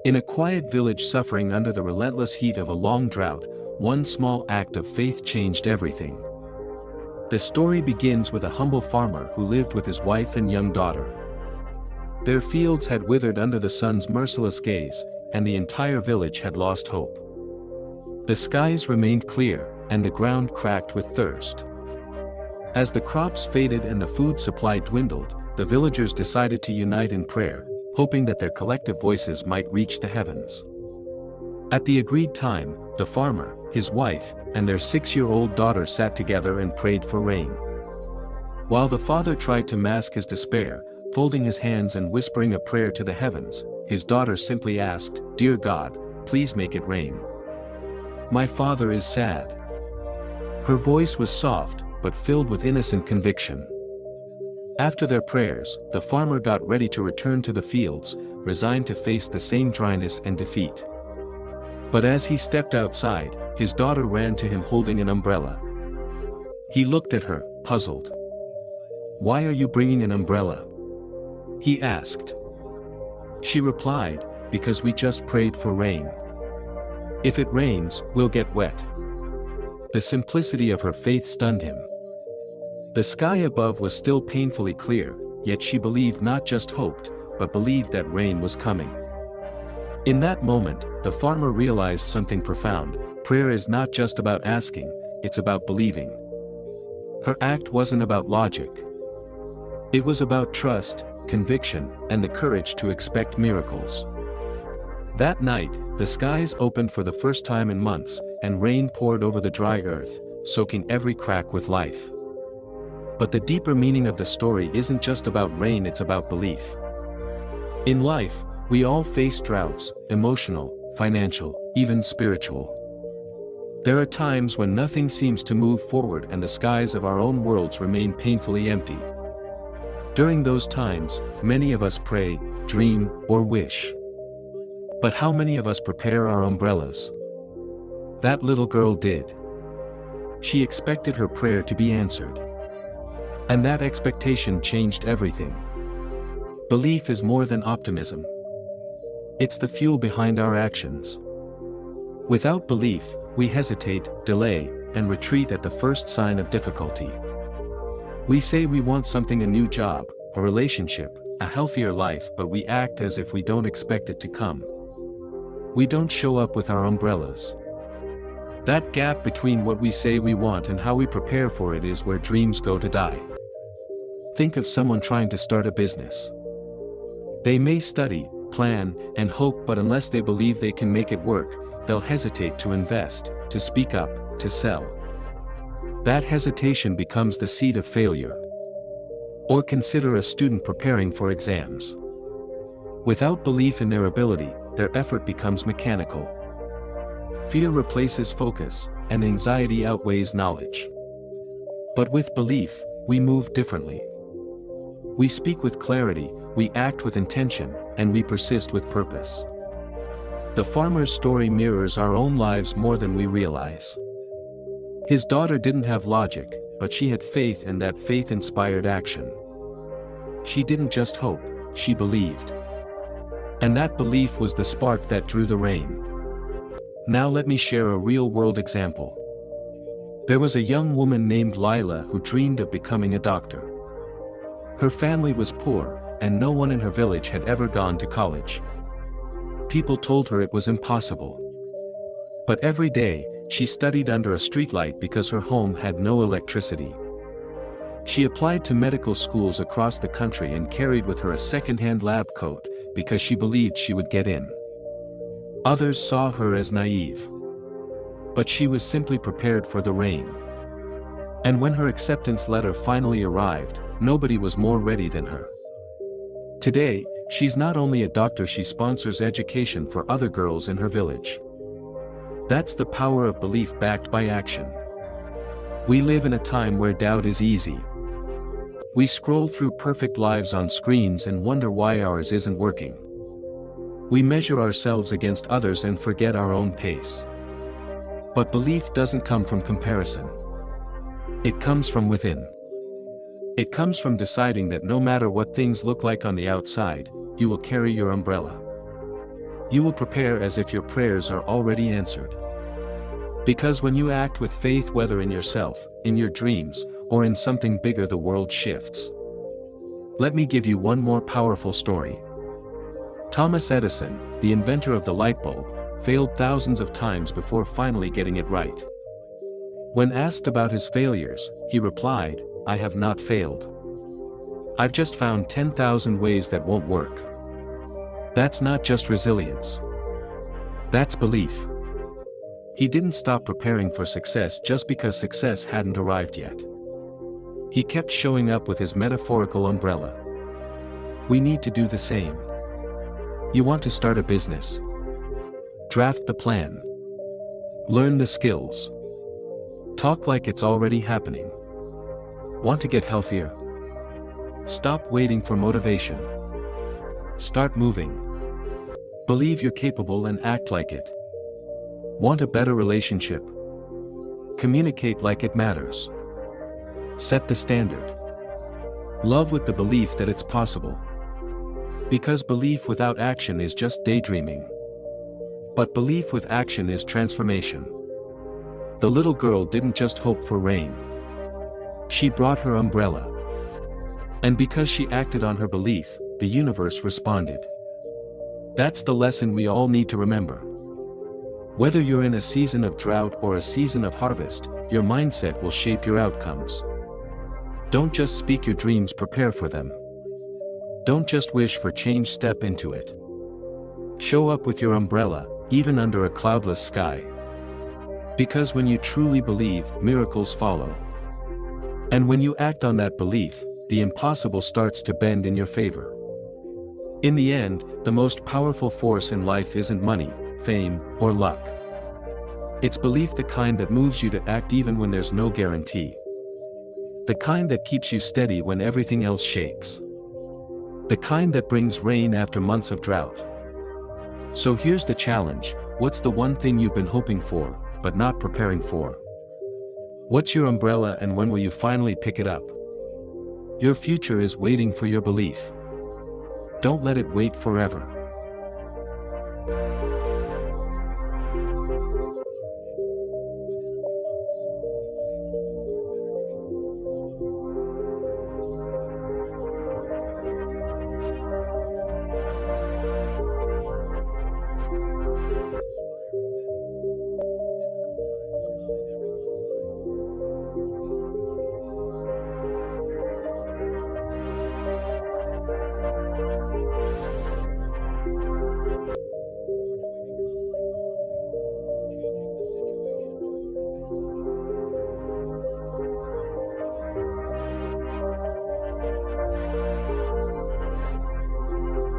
In a quiet village suffering under the relentless heat of a long drought, one small act of faith changed everything. The story begins with a humble farmer who lived with his wife and young daughter. Their fields had withered under the sun's merciless gaze, and the entire village had lost hope. The skies remained clear, and the ground cracked with thirst. As the crops faded and the food supply dwindled, the villagers decided to unite in prayer, hoping that their collective voices might reach the heavens. At the agreed time, the farmer, his wife, and their 6-year-old daughter sat together and prayed for rain. While the father tried to mask his despair, folding his hands and whispering a prayer to the heavens, his daughter simply asked, "Dear God, please make it rain. My father is sad." Her voice was soft, but filled with innocent conviction. After their prayers, the farmer got ready to return to the fields, resigned to face the same dryness and defeat. But as he stepped outside, his daughter ran to him holding an umbrella. He looked at her, puzzled. "Why are you bringing an umbrella?" he asked. She replied, "Because we just prayed for rain. If it rains, we'll get wet." The simplicity of her faith stunned him. The sky above was still painfully clear, yet she believed, not just hoped, but believed that rain was coming. In that moment, the farmer realized something profound: prayer is not just about asking, it's about believing. Her act wasn't about logic. It was about trust, conviction, and the courage to expect miracles. That night, the skies opened for the first time in months, and rain poured over the dry earth, soaking every crack with life. But the deeper meaning of the story isn't just about rain, it's about belief. In life, we all face droughts, emotional, financial, even spiritual. There are times when nothing seems to move forward and the skies of our own worlds remain painfully empty. During those times, many of us pray, dream, or wish. But how many of us prepare our umbrellas? That little girl did. She expected her prayer to be answered. And that expectation changed everything. Belief is more than optimism. It's the fuel behind our actions. Without belief, we hesitate, delay, and retreat at the first sign of difficulty. We say we want something: a new job, a relationship, a healthier life, but we act as if we don't expect it to come. We don't show up with our umbrellas. That gap between what we say we want and how we prepare for it is where dreams go to die. Think of someone trying to start a business. They may study, plan, and hope, but unless they believe they can make it work, they'll hesitate to invest, to speak up, to sell. That hesitation becomes the seed of failure. Or consider a student preparing for exams. Without belief in their ability, their effort becomes mechanical. Fear replaces focus, and anxiety outweighs knowledge. But with belief, we move differently. We speak with clarity, we act with intention, and we persist with purpose. The farmer's story mirrors our own lives more than we realize. His daughter didn't have logic, but she had faith, and that faith inspired action. She didn't just hope, she believed. And that belief was the spark that drew the rain. Now let me share a real-world example. There was a young woman named Lila who dreamed of becoming a doctor. Her family was poor, and no one in her village had ever gone to college. People told her it was impossible. But every day, she studied under a streetlight because her home had no electricity. She applied to medical schools across the country and carried with her a second-hand lab coat, because she believed she would get in. Others saw her as naive. But she was simply prepared for the rain. And when her acceptance letter finally arrived, nobody was more ready than her. Today, she's not only a doctor, she sponsors education for other girls in her village. That's the power of belief backed by action. We live in a time where doubt is easy. We scroll through perfect lives on screens and wonder why ours isn't working. We measure ourselves against others and forget our own pace. But belief doesn't come from comparison. It comes from within. It comes from deciding that no matter what things look like on the outside, you will carry your umbrella. You will prepare as if your prayers are already answered. Because when you act with faith, whether in yourself, in your dreams, or in something bigger, the world shifts. Let me give you one more powerful story. Thomas Edison, the inventor of the light bulb, failed thousands of times before finally getting it right. When asked about his failures, he replied, "I have not failed. I've just found 10,000 ways that won't work." That's not just resilience. That's belief. He didn't stop preparing for success just because success hadn't arrived yet. He kept showing up with his metaphorical umbrella. We need to do the same. You want to start a business? Draft the plan. Learn the skills. Talk like it's already happening. Want to get healthier? Stop waiting for motivation. Start moving. Believe you're capable and act like it. Want a better relationship? Communicate like it matters. Set the standard. Love with the belief that it's possible. Because belief without action is just daydreaming. But belief with action is transformation. The little girl didn't just hope for rain. She brought her umbrella. And because she acted on her belief, the universe responded. That's the lesson we all need to remember. Whether you're in a season of drought or a season of harvest, your mindset will shape your outcomes. Don't just speak your dreams, prepare for them. Don't just wish for change, step into it. Show up with your umbrella, even under a cloudless sky. Because when you truly believe, miracles follow. And when you act on that belief, the impossible starts to bend in your favor. In the end, the most powerful force in life isn't money, fame, or luck. It's belief, the kind that moves you to act even when there's no guarantee. The kind that keeps you steady when everything else shakes. The kind that brings rain after months of drought. So here's the challenge: what's the one thing you've been hoping for, but not preparing for? What's your umbrella, and when will you finally pick it up? Your future is waiting for your belief. Don't let it wait forever.